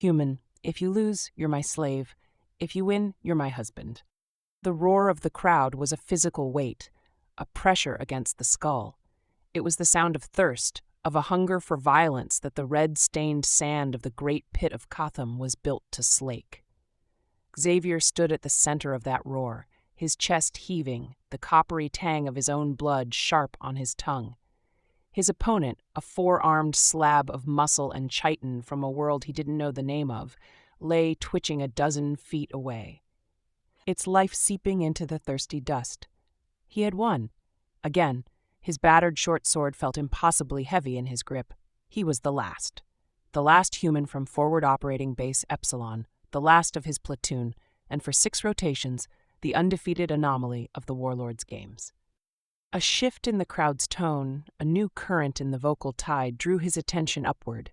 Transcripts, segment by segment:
Human, if you lose, you're my slave. If you win, you're my husband. The roar of the crowd was a physical weight, a pressure against the skull. It was the sound of thirst, of a hunger for violence that the red-stained sand of the great pit of Gotham was built to slake. Xavier stood at the center of that roar, his chest heaving, the coppery tang of his own blood sharp on his tongue. His opponent, a four-armed slab of muscle and chitin from a world he didn't know the name of, lay twitching a dozen feet away, its life seeping into the thirsty dust. He had won. Again, his battered short sword felt impossibly heavy in his grip. He was the last human from Forward Operating Base Epsilon, the last of his platoon, and for 6 rotations, the undefeated anomaly of the Warlord's games. A shift in the crowd's tone, a new current in the vocal tide drew his attention upward.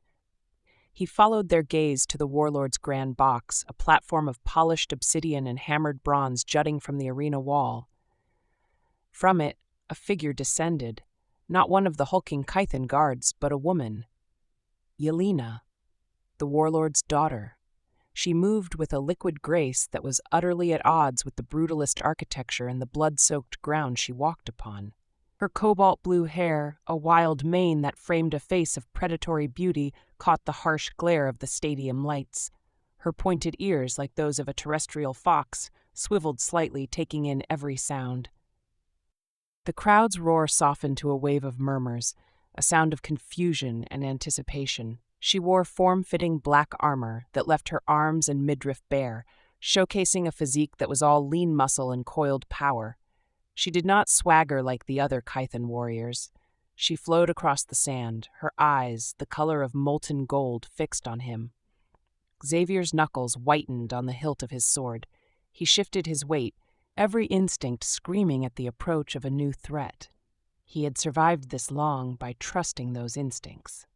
He followed their gaze to the Warlord's grand box, a platform of polished obsidian and hammered bronze jutting from the arena wall. From it, a figure descended, not one of the hulking Kythan guards, but a woman. Yelena, the Warlord's daughter. She moved with a liquid grace that was utterly at odds with the brutalist architecture and the blood-soaked ground she walked upon. Her cobalt-blue hair, a wild mane that framed a face of predatory beauty, caught the harsh glare of the stadium lights. Her pointed ears, like those of a terrestrial fox, swiveled slightly, taking in every sound. The crowd's roar softened to a wave of murmurs, a sound of confusion and anticipation. She wore form-fitting black armor that left her arms and midriff bare, showcasing a physique that was all lean muscle and coiled power. She did not swagger like the other Kythan warriors. She flowed across the sand, her eyes, the color of molten gold, fixed on him. Xavier's knuckles whitened on the hilt of his sword. He shifted his weight, every instinct screaming at the approach of a new threat. He had survived this long by trusting those instincts.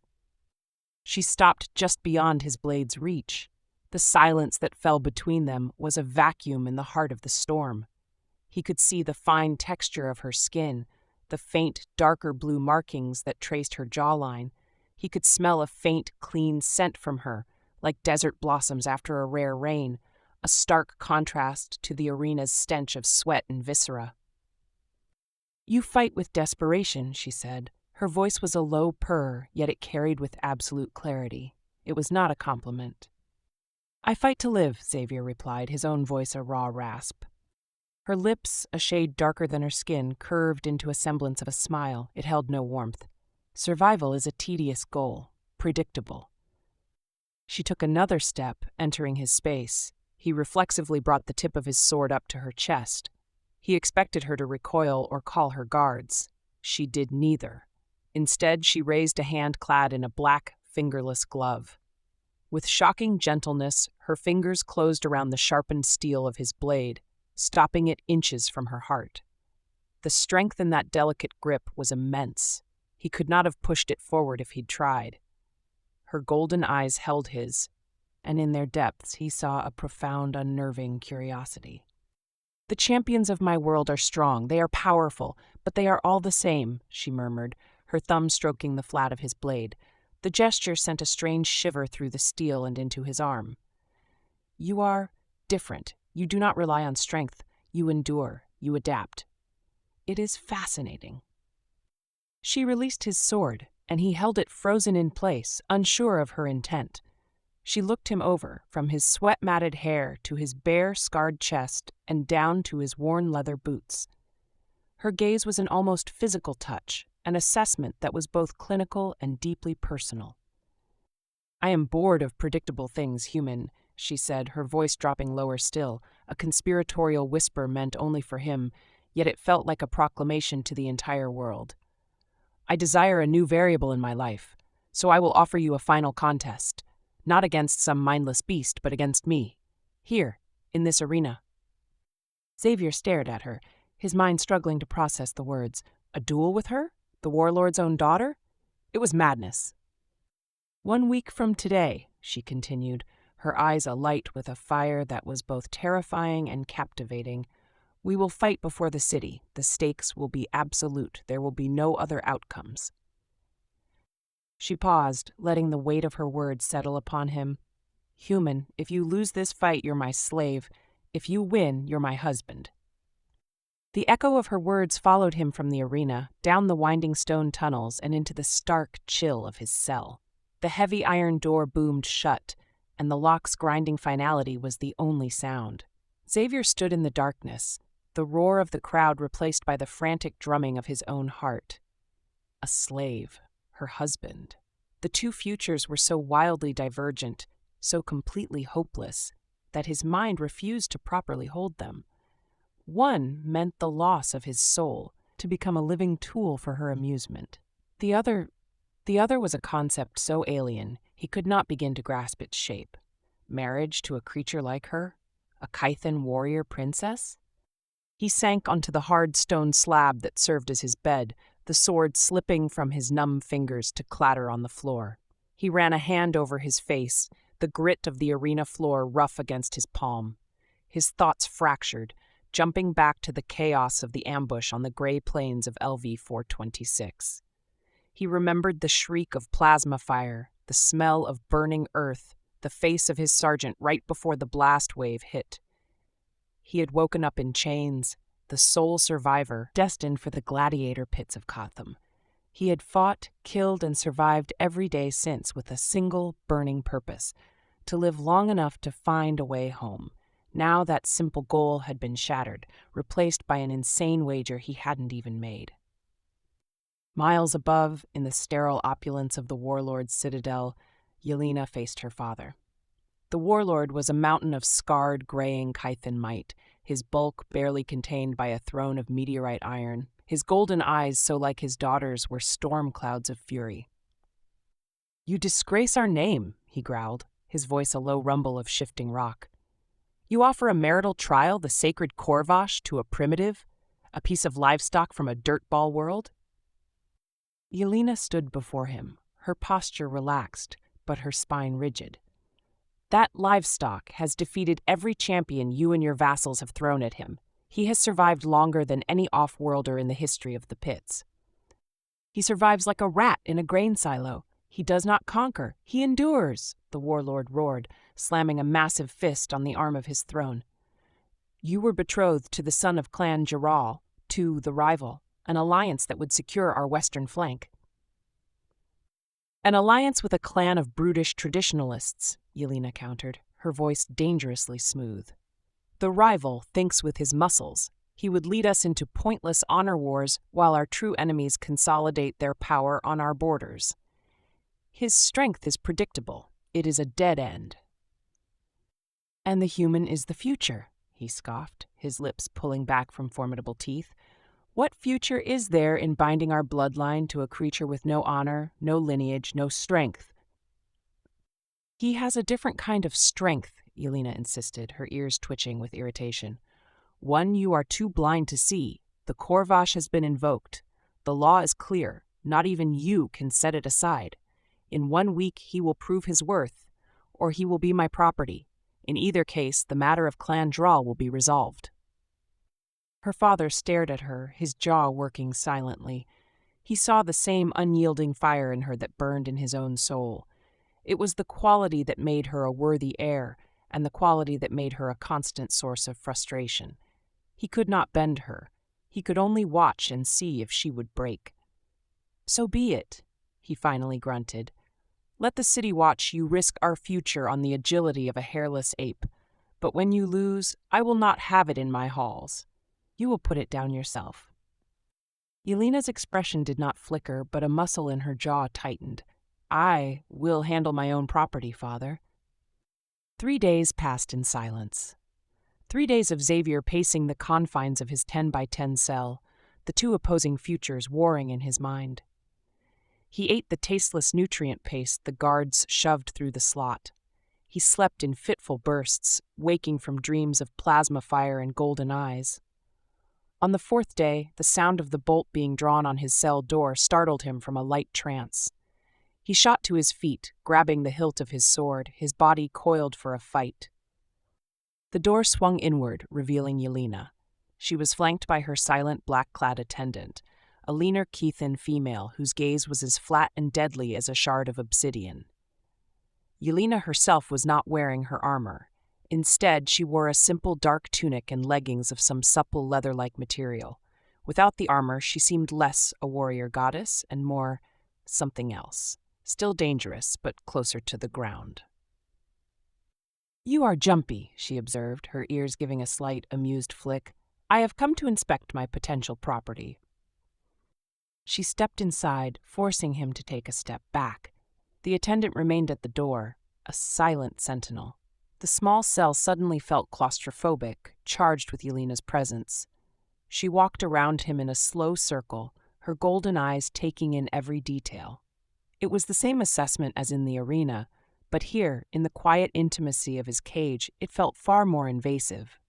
She stopped just beyond his blade's reach. The silence that fell between them was a vacuum in the heart of the storm. He could see the fine texture of her skin, the faint, darker blue markings that traced her jawline. He could smell a faint, clean scent from her, like desert blossoms after a rare rain, a stark contrast to the arena's stench of sweat and viscera. "You fight with desperation," she said. Her voice was a low purr, yet it carried with absolute clarity. It was not a compliment. "I fight to live," Xavier replied, his own voice a raw rasp. Her lips, a shade darker than her skin, curved into a semblance of a smile. It held no warmth. Survival is a tedious goal, predictable. She took another step, entering his space. He reflexively brought the tip of his sword up to her chest. He expected her to recoil or call her guards. She did neither. Instead, she raised a hand clad in a black, fingerless glove. With shocking gentleness, her fingers closed around the sharpened steel of his blade, stopping it inches from her heart. The strength in that delicate grip was immense. He could not have pushed it forward if he'd tried. Her golden eyes held his, and in their depths he saw a profound, unnerving curiosity. "The champions of my world are strong, they are powerful, but they are all the same," she murmured, her thumb stroking the flat of his blade. The gesture sent a strange shiver through the steel and into his arm. "You are different. You do not rely on strength. You endure. You adapt. It is fascinating." She released his sword, and he held it frozen in place, unsure of her intent. She looked him over, from his sweat-matted hair to his bare, scarred chest and down to his worn leather boots. Her gaze was an almost physical touch, an assessment that was both clinical and deeply personal. "I am bored of predictable things, human," she said, her voice dropping lower still, a conspiratorial whisper meant only for him, yet it felt like a proclamation to the entire world. "I desire a new variable in my life, so I will offer you a final contest, not against some mindless beast, but against me, here, in this arena." Xavier stared at her, his mind struggling to process the words. A duel with her? The warlord's own daughter? It was madness. "1 week from today," she continued, her eyes alight with a fire that was both terrifying and captivating, "we will fight before the city. The stakes will be absolute. There will be no other outcomes." She paused, letting the weight of her words settle upon him. Human, if you lose this fight, you're my slave. If you win, you're my husband. The echo of her words followed him from the arena, down the winding stone tunnels, and into the stark chill of his cell. The heavy iron door boomed shut, and the lock's grinding finality was the only sound. Xavier stood in the darkness, the roar of the crowd replaced by the frantic drumming of his own heart. A slave, her husband. The two futures were so wildly divergent, so completely hopeless, that his mind refused to properly hold them. One meant the loss of his soul, to become a living tool for her amusement. The other was a concept so alien he could not begin to grasp its shape. Marriage to a creature like her? A Kythan warrior princess? He sank onto the hard stone slab that served as his bed, the sword slipping from his numb fingers to clatter on the floor. He ran a hand over his face, the grit of the arena floor rough against his palm. His thoughts fractured, jumping back to the chaos of the ambush on the gray plains of LV-426. He remembered the shriek of plasma fire, the smell of burning earth, the face of his sergeant right before the blast wave hit. He had woken up in chains, the sole survivor, destined for the gladiator pits of Gotham. He had fought, killed, and survived every day since with a single burning purpose: to live long enough to find a way home. Now that simple goal had been shattered, replaced by an insane wager he hadn't even made. Miles above, in the sterile opulence of the warlord's citadel, Yelena faced her father. The warlord was a mountain of scarred, graying Kythan might, his bulk barely contained by a throne of meteorite iron. His golden eyes, so like his daughter's, were storm clouds of fury. "You disgrace our name," he growled, his voice a low rumble of shifting rock. "You offer a marital trial, the sacred Corvash, to a primitive, a piece of livestock from a dirtball world?" Yelena stood before him, her posture relaxed, but her spine rigid. "That livestock has defeated every champion you and your vassals have thrown at him. He has survived longer than any off-worlder in the history of the pits. He survives like a rat in a grain silo. He does not conquer, he endures," the warlord roared, slamming a massive fist on the arm of his throne. "You were betrothed to the son of Clan Jaral, to the rival, an alliance that would secure our western flank." "An alliance with a clan of brutish traditionalists," Yelena countered, her voice dangerously smooth. "The rival thinks with his muscles. He would lead us into pointless honor wars while our true enemies consolidate their power on our borders. His strength is predictable. It is a dead end." "And the human is the future," he scoffed, his lips pulling back from formidable teeth. "What future is there in binding our bloodline to a creature with no honor, no lineage, no strength?" "He has a different kind of strength," Yelena insisted, her ears twitching with irritation. "One you are too blind to see. The Corvash has been invoked. The law is clear. Not even you can set it aside. In 1 week he will prove his worth, or he will be my property. In either case, the matter of Clan Dral will be resolved." Her father stared at her, his jaw working silently. He saw the same unyielding fire in her that burned in his own soul. It was the quality that made her a worthy heir, and the quality that made her a constant source of frustration. He could not bend her. He could only watch and see if she would break. "So be it," he finally grunted. "Let the city watch you risk our future on the agility of a hairless ape. But when you lose, I will not have it in my halls. You will put it down yourself." Yelena's expression did not flicker, but a muscle in her jaw tightened. "I will handle my own property, father." 3 days passed in silence. 3 days of Xavier pacing the confines of his 10-by-10 cell, the two opposing futures warring in his mind. He ate the tasteless nutrient paste the guards shoved through the slot. He slept in fitful bursts, waking from dreams of plasma fire and golden eyes. On the 4th day, the sound of the bolt being drawn on his cell door startled him from a light trance. He shot to his feet, grabbing the hilt of his sword, his body coiled for a fight. The door swung inward, revealing Yelena. She was flanked by her silent, black-clad attendant, a leaner Kythan female whose gaze was as flat and deadly as a shard of obsidian. Yelena herself was not wearing her armor. Instead, she wore a simple dark tunic and leggings of some supple leather-like material. Without the armor, she seemed less a warrior goddess and more something else. Still dangerous, but closer to the ground. "You are jumpy," she observed, her ears giving a slight, amused flick. "I have come to inspect my potential property." She stepped inside, forcing him to take a step back. The attendant remained at the door, a silent sentinel. The small cell suddenly felt claustrophobic, charged with Yelena's presence. She walked around him in a slow circle, her golden eyes taking in every detail. It was the same assessment as in the arena, but here, in the quiet intimacy of his cage, it felt far more invasive.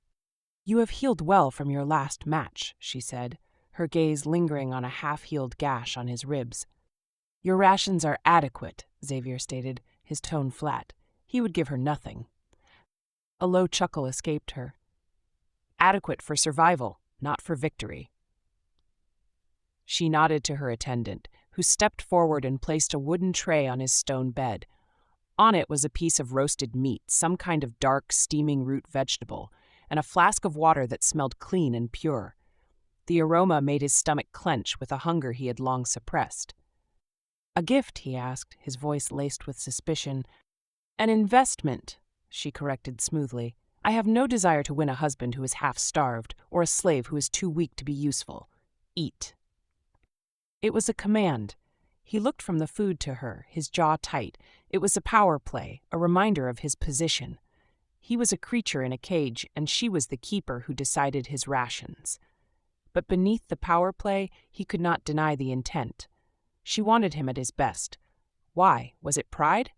"You have healed well from your last match," she said, her gaze lingering on a half-healed gash on his ribs. "Your rations are adequate," Xavier stated, his tone flat. He would give her nothing. A low chuckle escaped her. "Adequate for survival, not for victory." She nodded to her attendant, who stepped forward and placed a wooden tray on his stone bed. On it was a piece of roasted meat, some kind of dark, steaming root vegetable, and a flask of water that smelled clean and pure. The aroma made his stomach clench with a hunger he had long suppressed. "A gift?" he asked, his voice laced with suspicion. "An investment," she corrected smoothly. "I have no desire to win a husband who is half-starved, or a slave who is too weak to be useful. Eat." It was a command. He looked from the food to her, his jaw tight. It was a power play, a reminder of his position. He was a creature in a cage, and she was the keeper who decided his rations. But beneath the power play, he could not deny the intent. She wanted him at his best. Why? Was it pride?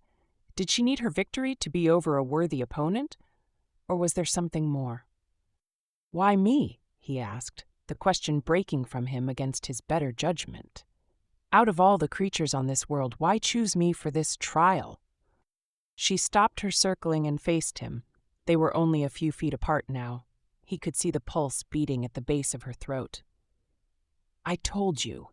Did she need her victory to be over a worthy opponent? Or was there something more? "Why me?" he asked, the question breaking from him against his better judgment. "Out of all the creatures on this world, why choose me for this trial?" She stopped her circling and faced him. They were only a few feet apart now. He could see the pulse beating at the base of her throat. "I told you.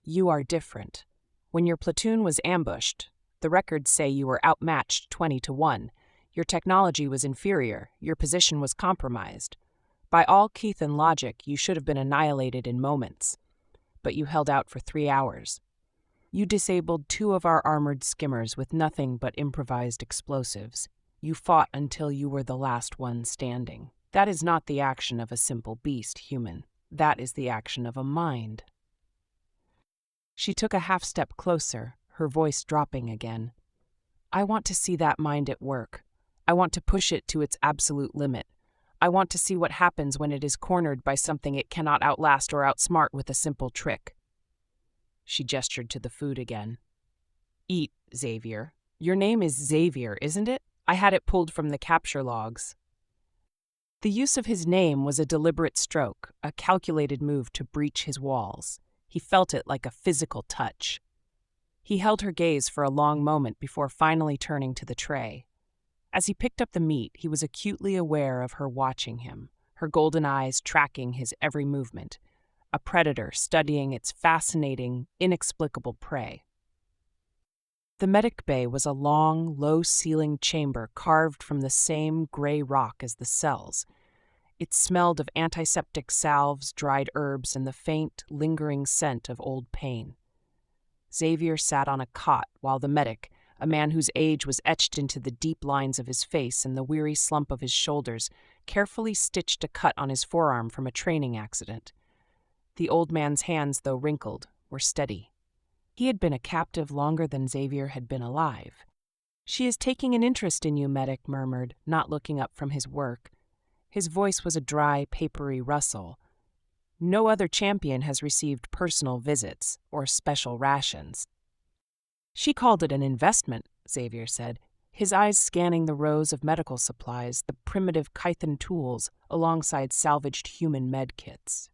You are different. When your platoon was ambushed, the records say you were outmatched 20-1. Your technology was inferior, your position was compromised. By all Keithan logic, you should have been annihilated in moments. But you held out for 3 hours. You disabled 2 of our armored skimmers with nothing but improvised explosives. You fought until you were the last one standing. That is not the action of a simple beast, human. That is the action of a mind." She took a half-step closer, her voice dropping again. "I want to see that mind at work. I want to push it to its absolute limit. I want to see what happens when it is cornered by something it cannot outlast or outsmart with a simple trick." She gestured to the food again. "Eat, Xavier. Your name is Xavier, isn't it? I had it pulled from the capture logs." The use of his name was a deliberate stroke, a calculated move to breach his walls. He felt it like a physical touch. He held her gaze for a long moment before finally turning to the tray. As he picked up the meat, he was acutely aware of her watching him, her golden eyes tracking his every movement, a predator studying its fascinating, inexplicable prey. The medic bay was a long, low-ceilinged chamber carved from the same gray rock as the cells. It smelled of antiseptic salves, dried herbs, and the faint, lingering scent of old pain. Xavier sat on a cot while the medic, a man whose age was etched into the deep lines of his face and the weary slump of his shoulders, carefully stitched a cut on his forearm from a training accident. The old man's hands, though wrinkled, were steady. He had been a captive longer than Xavier had been alive. "She is taking an interest in you," Medic murmured, not looking up from his work. His voice was a dry, papery rustle. "No other champion has received personal visits or special rations." "She called it an investment," Xavier said, his eyes scanning the rows of medical supplies, the primitive Kythan tools, alongside salvaged human med kits.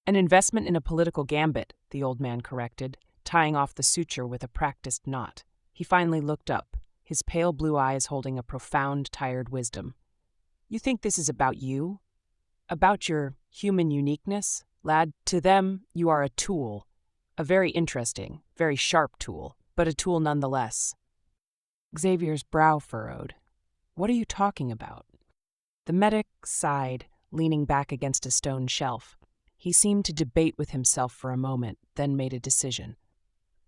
"An investment in a political gambit," the old man corrected, tying off the suture with a practiced knot. He finally looked up, his pale blue eyes holding a profound, tired wisdom. "You think this is about you? About your human uniqueness? Lad, to them, you are a tool. A very interesting, very sharp tool, but a tool nonetheless." Xavier's brow furrowed. What are you talking about? The medic sighed, leaning back against a stone shelf. He seemed to debate with himself for a moment, then made a decision.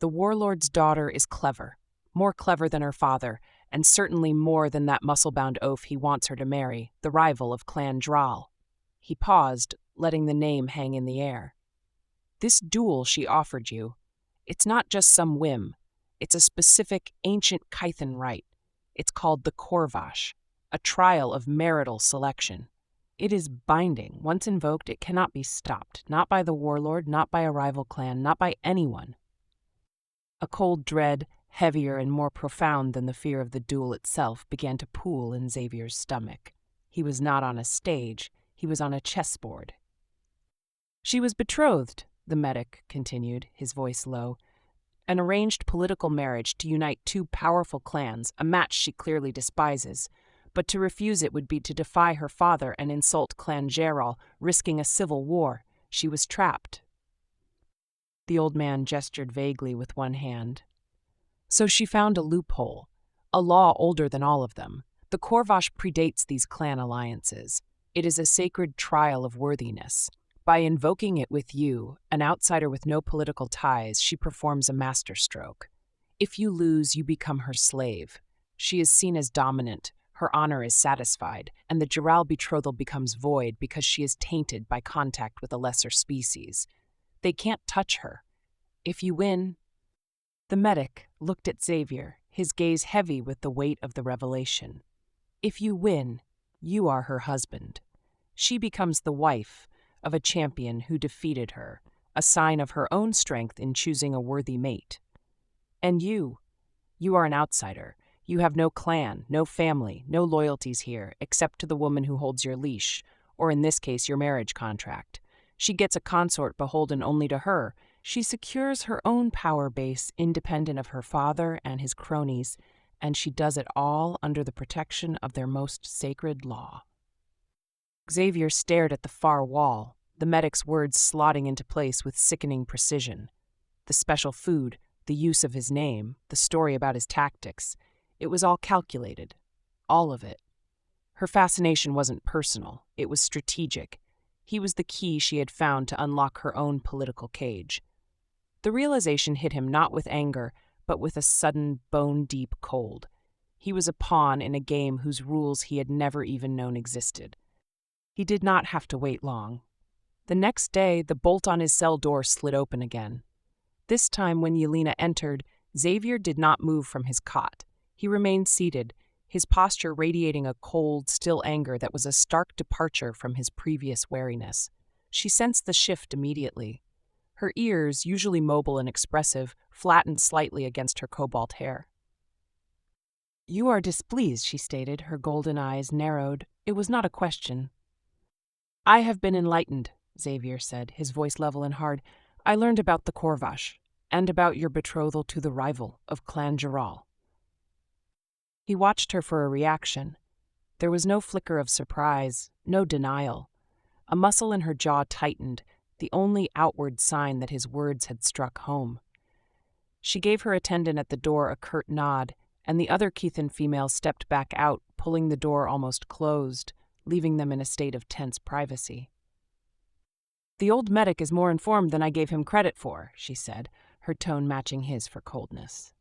The warlord's daughter is clever, more clever than her father, and certainly more than that muscle-bound oaf he wants her to marry, the rival of Clan Dral. He paused, letting the name hang in the air. This duel she offered you, it's not just some whim. It's a specific ancient Kythan rite. It's called the Korvash, a trial of marital selection. It is binding. Once invoked, it cannot be stopped, not by the warlord, not by a rival clan, not by anyone. A cold dread, heavier and more profound than the fear of the duel itself, began to pool in Xavier's stomach. He was not on a stage, he was on a chessboard. She was betrothed, the medic continued, his voice low. An arranged political marriage to unite two powerful clans, a match she clearly despises. But to refuse it would be to defy her father and insult Clan Geralt, risking a civil war. She was trapped. The old man gestured vaguely with one hand. So she found a loophole, a law older than all of them. The Korvash predates these clan alliances. It is a sacred trial of worthiness. By invoking it with you, an outsider with no political ties, she performs a masterstroke. If you lose, you become her slave. She is seen as dominant, her honor is satisfied, and the Geralt betrothal becomes void because she is tainted by contact with a lesser species. They can't touch her. If you win... The medic looked at Xavier, his gaze heavy with the weight of the revelation. If you win, you are her husband. She becomes the wife of a champion who defeated her, a sign of her own strength in choosing a worthy mate. And you are an outsider. You have no clan, no family, no loyalties here, except to the woman who holds your leash, or in this case, your marriage contract. She gets a consort beholden only to her. She secures her own power base, independent of her father and his cronies, and she does it all under the protection of their most sacred law. Xavier stared at the far wall, the medic's words slotting into place with sickening precision. The special food, the use of his name, the story about his tactics, it was all calculated. All of it. Her fascination wasn't personal, it was strategic. He was the key she had found to unlock her own political cage. The realization hit him not with anger, but with a sudden, bone-deep cold. He was a pawn in a game whose rules he had never even known existed. He did not have to wait long. The next day, the bolt on his cell door slid open again. This time, when Yelena entered, Xavier did not move from his cot. He remained seated, his posture radiating a cold, still anger that was a stark departure from his previous wariness. She sensed the shift immediately. Her ears, usually mobile and expressive, flattened slightly against her cobalt hair. "You are displeased," she stated, her golden eyes narrowed. It was not a question. "I have been enlightened," Xavier said, his voice level and hard. "I learned about the Korvash, and about your betrothal to the rival of Clan Geralt." He watched her for a reaction. There was no flicker of surprise, no denial. A muscle in her jaw tightened, the only outward sign that his words had struck home. She gave her attendant at the door a curt nod, and the other Kythan female stepped back out, pulling the door almost closed, leaving them in a state of tense privacy. "The old medic is more informed than I gave him credit for," she said, her tone matching his for coldness.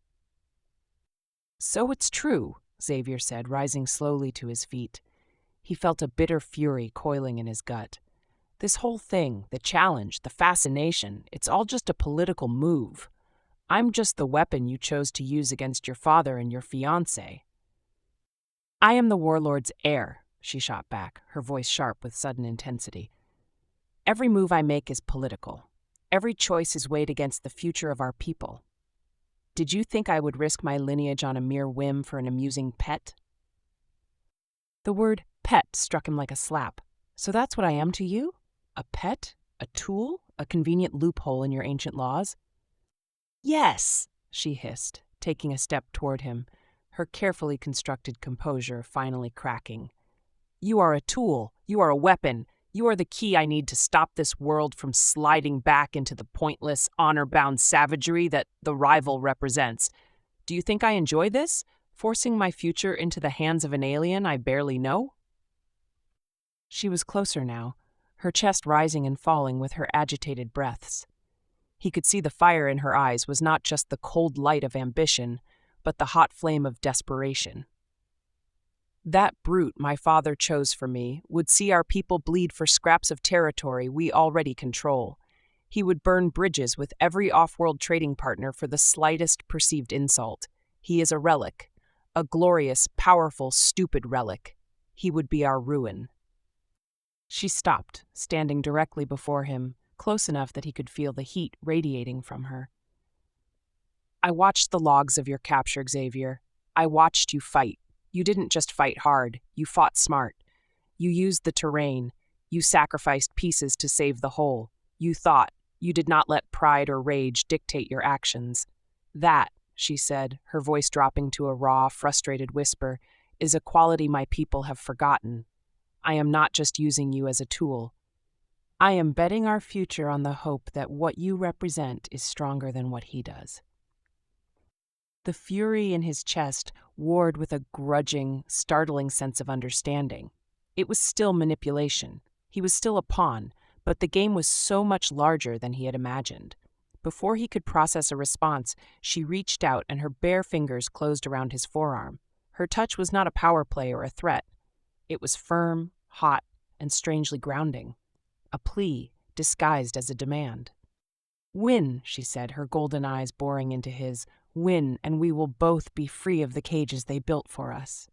"So it's true," Xavier said, rising slowly to his feet. He felt a bitter fury coiling in his gut. This whole thing, the challenge, the fascination, it's all just a political move. I'm just the weapon you chose to use against your father and your fiancé. "I am the warlord's heir," she shot back, her voice sharp with sudden intensity. "Every move I make is political. Every choice is weighed against the future of our people. Did you think I would risk my lineage on a mere whim for an amusing pet?" The word pet struck him like a slap. "So that's what I am to you? A pet? A tool? A convenient loophole in your ancient laws?" "Yes," she hissed, taking a step toward him, her carefully constructed composure finally cracking. "You are a tool. You are a weapon. You are the key I need to stop this world from sliding back into the pointless, honor-bound savagery that the rival represents. Do you think I enjoy this? Forcing my future into the hands of an alien I barely know? She was closer now, her chest rising and falling with her agitated breaths. He could see the fire in her eyes was not just the cold light of ambition, but the hot flame of desperation. That brute my father chose for me would see our people bleed for scraps of territory we already control. He would burn bridges with every off-world trading partner for the slightest perceived insult. He is a relic, a glorious, powerful, stupid relic. He would be our ruin. She stopped, standing directly before him, close enough that he could feel the heat radiating from her. I watched the logs of your capture, Xavier. I watched you fight. You didn't just fight hard, you fought smart. You used the terrain. You sacrificed pieces to save the whole. You thought. You did not let pride or rage dictate your actions. That, she said, her voice dropping to a raw, frustrated whisper, is a quality my people have forgotten. I am not just using you as a tool. I am betting our future on the hope that what you represent is stronger than what he does. The fury in his chest warred with a grudging, startling sense of understanding. It was still manipulation. He was still a pawn, but the game was so much larger than he had imagined. Before he could process a response, she reached out and her bare fingers closed around his forearm. Her touch was not a power play or a threat. It was firm, hot, and strangely grounding. A plea disguised as a demand. Win, she said, her golden eyes boring into his. Win, and we will both be free of the cages they built for us.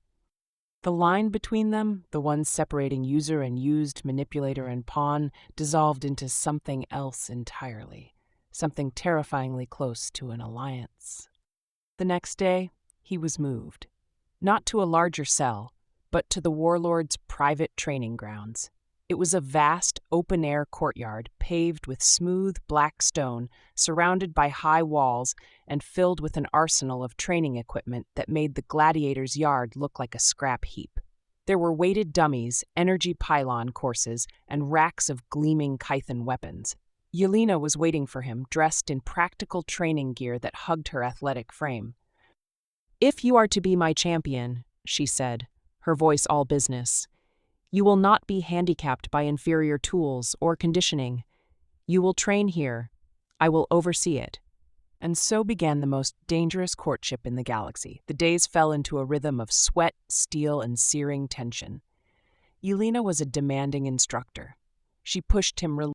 The line between them, the one separating user and used, manipulator and pawn, dissolved into something else entirely, something terrifyingly close to an alliance. The next day, he was moved, not to a larger cell, but to the warlord's private training grounds. It was a vast, open-air courtyard, paved with smooth, black stone, surrounded by high walls, and filled with an arsenal of training equipment that made the gladiator's yard look like a scrap heap. There were weighted dummies, energy pylon courses, and racks of gleaming Kythan weapons. Yelena was waiting for him, dressed in practical training gear that hugged her athletic frame. "If you are to be my champion," she said, her voice all business, "you will not be handicapped by inferior tools or conditioning. You will train here. I will oversee it." And so began the most dangerous courtship in the galaxy. The days fell into a rhythm of sweat, steel, and searing tension. Yelena was a demanding instructor. She pushed him